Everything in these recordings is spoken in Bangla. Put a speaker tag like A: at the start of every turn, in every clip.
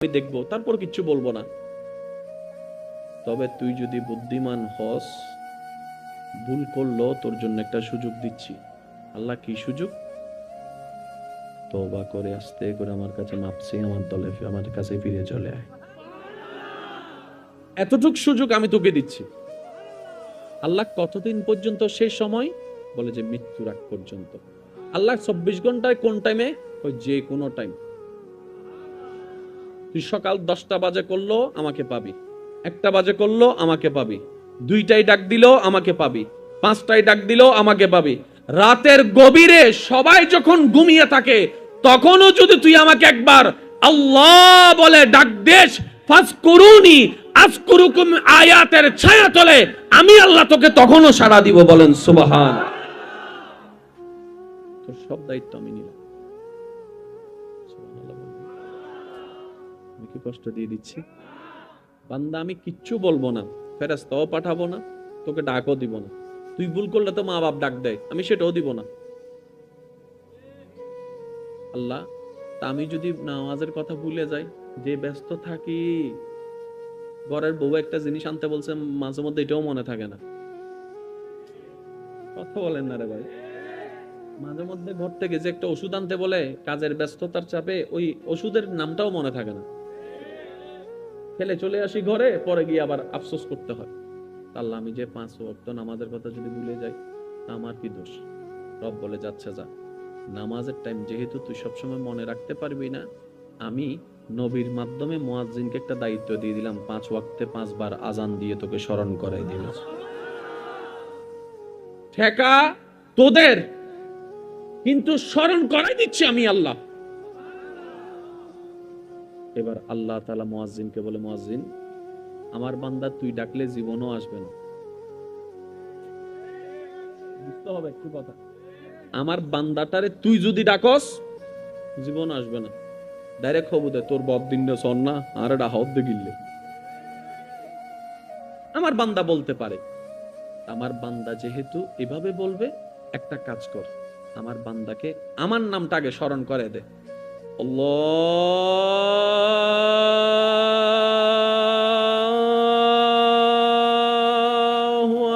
A: আমি দেখবো, তারপর কিচ্ছু বলবো না। তবে তুই যদি বুদ্ধিমান হস, ভুল করলো তোর জন্য একটা সুযোগ দিচ্ছি। আল্লাহ কি সুযোগ? তওবা করে আস্তে করে আমার কাছে মাপছি, আমার দলে আমার কাছে ফিরে চলে আয়। এতটুক সুযোগ আমি তোকে দিচ্ছি। আল্লাহ কতদিন পর্যন্ত? সেই সময় বলে যে মৃত্যুর আগ পর্যন্ত। আল্লাহ 24 ঘন্টায় কোন টাইমে? ওই যে কোনো টাইম। তুই সকাল 10টা বাজে করলো আমাকে পাবি, 1টা বাজে করলো আমাকে পাবি, 2টায় ডাক দিল আমাকে পাবি, 5টায় ডাক দিল আমাকে পাবি। রাতের গভীরে সবাই যখন ঘুমিয়ে থাকে তখনও যদি তুই আমাকে একবার আল্লাহ বলে ডাক দেস, ফাজকুরুনি আযকুরুকুম আয়াতের ছায়া তলে আমি আল্লাহ তোকে তখনও সাড়া দিব। বলেন সুবহান। তোর সব দায়িত্ব আমি নিলাম। আমি কি কষ্ট দিয়ে দিচ্ছি? বান্দা আমি কিচ্ছু বলবো না, ফেরেশতাও পাঠাবো না, তোকে ডাকও দিব না। তুই ভুল করলে তো মা বাপ ডাক দেয়, আমি সেটাও দিব না। আল্লাহ, তা আমি যদি নামাজের কথা ভুলে যাই, যে ব্যস্ত থাকি, ঘরের বউ একটা জিনিস আনতে বলছে, মাঝে মধ্যে এটাও মনে থাকে না। কথা বলেন না রে ভাই। মাঝে মধ্যে ঘর থেকে যে একটা ওষুধ আনতে বলে, কাজের ব্যস্ততার চাপে ওই ওষুধের নামটাও মনে থাকে না, ফেলে চলে আসি ঘরে, পরে গিয়ে আবার আফসোস করতে হয়। আল্লাহ, আমি যে 5 ওয়াক্ত নামাজের কথা যদি ভুলে যাই, আমার কি দোষ? রব বলে, যাচ্ছে যা, নামাজের টাইম যেহেতু তুই সবসময় মনে রাখতে পারবি না, আমি নবীর মাধ্যমে মুয়াজ্জিনকে একটা দায়িত্ব দিয়ে দিলাম, 5 ওয়াক্তে 5 বার আজান দিয়ে তোকে স্মরণ করাই দিল। ঠেকা তোদের, কিন্তু স্মরণ করাই দিচ্ছি আমি আল্লাহ। এবার আল্লাহ তাআলা মুয়াজ্জিনকে বলে, মুয়াজ্জিন, আমার বান্দা তুই ডাকলে জীবনও আসবে না। বুঝতে হবে একটু কথা। আমার বান্দাটারে তুই যদি ডাকস, জীবন আসবে না। ডাইরেক্ট হবু দে তোর বদ দিন সন না আর এটা হদ দে গিললে। আমার বান্দা বলতে পারে। আমার বান্দা যেহেতু এভাবে বলবে, একটা কাজ কর, আমার বান্দাকে আমার নামটা আগে স্মরণ করে দে। আল্লাহু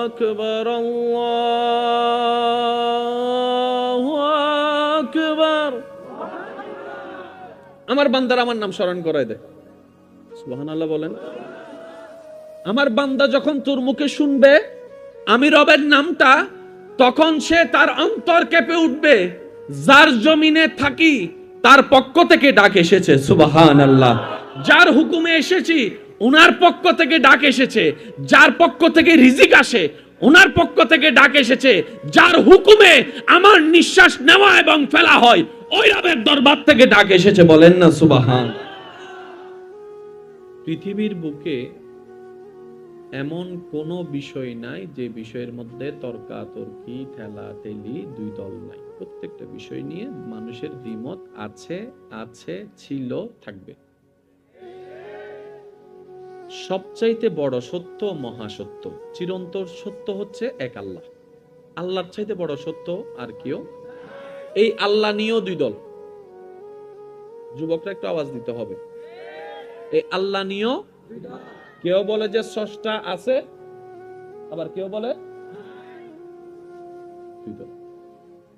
A: আকবার, আল্লাহু আকবার। আমার বান্দার আমার নাম স্মরণ করায় দে। সুবহানাল্লাহ বলেন। আমার বান্দা যখন তোর মুখে শুনবে আমি রবের নামটা, তখন সে তার অন্তর কেঁপে উঠবে। যার জমিনে থাকি তার পক্ষ থেকে ডাক এসেছে, সুবহানাল্লাহ। যার হুকুমে এসেছি ওনার পক্ষ থেকে ডাক এসেছে। যার পক্ষ থেকে রিজিক আসে ওনার পক্ষ থেকে ডাক এসেছে। যার হুকুমে আমার নিঃশ্বাস নেওয়া এবং ফেলা হয় ওই রবের দরবার থেকে ডাক এসেছে। বলেন না সুবহান। পৃথিবীর বুকে এমন কোন বিষয় নাই যে বিষয়ের মধ্যে তর্কাতর্কি, ঠেলাঠেলি, দুই দল নাই। প্রত্যেকটা বিষয় নিয়ে মানুষের দ্বিমত আছে, আছে, ছিল, থাকবে। সবচাইতে বড় সত্য, মহাসত্য, চিরন্তর সত্য হচ্ছে এক আল্লাহ। আল্লাহর চাইতে বড় সত্য আর কেউ। এই আল্লাহ নিয়েও দুই দল। যুবকরা একটু আওয়াজ দিতে হবে। এই আল্লাহ নিয়েও কেউ বলে যে স্রষ্টা আছে, আবার কেউ বলে দুই দল।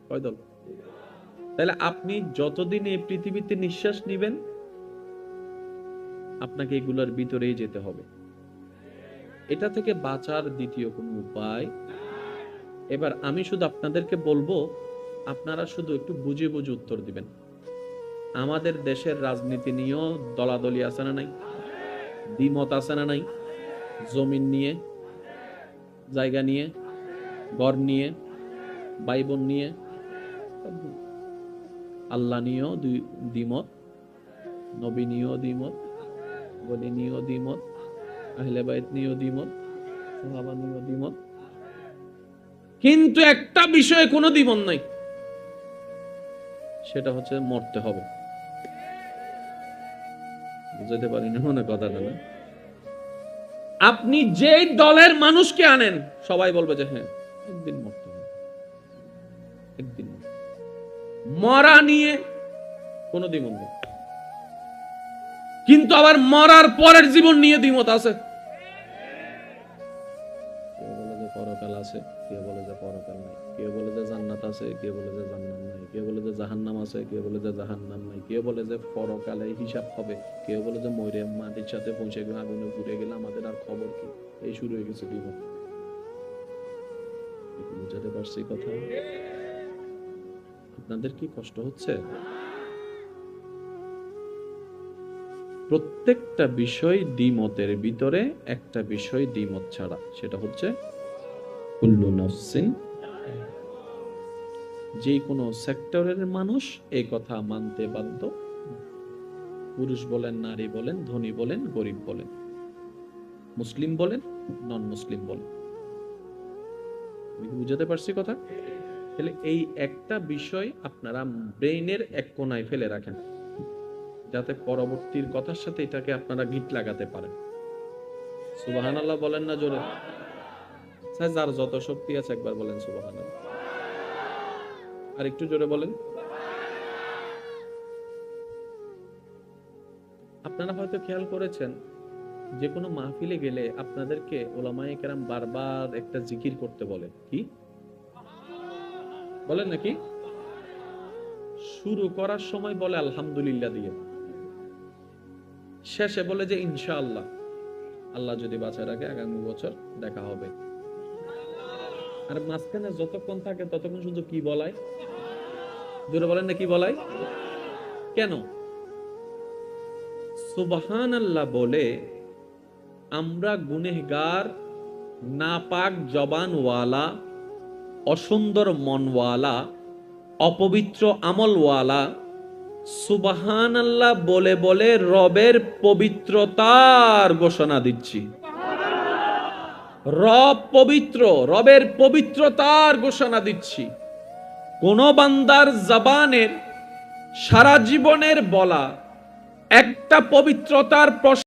A: কয় দল? তাহলে আপনি যতদিন এই পৃথিবীতে নিঃশ্বাস নিবেন আপনাকে এগুলোর ভিতরেই যেতে হবে। এটা থেকে বাঁচার দ্বিতীয় কোনো উপায়। এবার আমি শুধু আপনাদেরকে বলবো, আপনারা শুধু একটু বুঝে বুঝে উত্তর দিবেন। আমাদের দেশের রাজনীতি নিয়েও দলাদলি আছে না নাই? দ্বিমত আছে না নাই? জমিন নিয়ে, জায়গা নিয়ে, ঘর নিয়ে, ভাই বোন নিয়ে, আল্লাহ নিয়েও দ্বিমত, নবী নিয়েও দ্বিমত, ওলি নিয়েও দ্বিমত, আহলে বাইত নিয়েও দ্বিমত, সাহাবা নিয়েও দ্বিমত। কিন্তু একটা বিষয়ে কোনো দ্বিমত নাই, সেটা হচ্ছে মরতে হবে। বুঝতে পারিনি মনে কথাটা না? আপনি যেই দলের মানুষকে আনেন সবাই বলবে যে হ্যাঁ একদিন মরতে হবে, একদিন। মরা নিয়ে কোনো দ্বিমত নেই। কিন্তু আবার মরার পরের জীবন নিয়ে দ্বিমত আছে। কেউ বলে যে পরকাল আছে, কেউ বলে যে পরকাল নাই, কেউ বলে যে জান্নাত আছে, কেউ বলে যে জান্নাত নাই, কেউ বলে যে জাহান্নাম আছে, কেউ বলে যে জাহান্নাম নাই, কেউ বলে যে পরকালে হিসাব হবে, কেউ বলে যে মরে মাটির সাথে পৌঁছে গেলে আগুনে পুড়ে গেলে আমাদের আর খবর কি। এই শুরু হয়ে গেছে দ্বিমত। বুঝাতে পারছি কথা? আপনাদের কি কষ্ট হচ্ছে? প্রত্যেকটা বিষয় দ্বিমতের ভিতরে একটা বিষয় দ্বিমত ছাড়া, সেটা হচ্ছে কুল্লু নাফসিন, যে কোনো সেক্টরের মানুষ এই কথা মানতে বাধ্য। পুরুষ বলেন, নারী বলেন, ধনী বলেন, গরিব বলেন, মুসলিম বলেন, নন মুসলিম বলেন। বুঝাতে পারছি কথা? তাহলে এই একটা বিষয় আপনারা ব্রেইনের এক কোনায় ফেলে রাখেন, যাতে পরবর্তীর কথার সাথে এটাকে আপনারা গিট লাগাতে পারেন। সুবহানাল্লাহ বলেন না জোরে? যার যত শক্তি আছে একবার বলেন সুবহানাল্লাহ। আর একটু জোরে বলেন। আপনারা হয়তো খেয়াল করেছেন, যে কোনো মাহফিলে গেলে আপনাদেরকে উলামায়ে কেরাম বারবার একটা জিকির করতে বলে, কি বলেন নাকি? শুরু করার সময় বলে আলহামদুলিল্লাহ দিয়ে, শেষে বলে যে ইনশাআল্লাহ, আল্লাহ যদি বাঁচায় রাখে আগামী বছর দেখা হবে। আর মাঝখানে যতক্ষণ থাকে ততক্ষণ শুধু কি বলায়? জোরে বলেন না, কি বলায়? কেন? সুবহানাল্লাহ বলে আমরা গুনেহগার, নাপাক জবানওয়ালা, অসুন্দর মনওয়ালা, অপবিত্র আমলওয়ালা সুবহানাল্লাহ বলে বলে রবের পবিত্রতার ঘোষণা দিচ্ছি। রব পবিত্র, রবের পবিত্রতার ঘোষণা দিচ্ছি। কোন বান্দার জবানের সারা জীবনের বলা একটা পবিত্রতার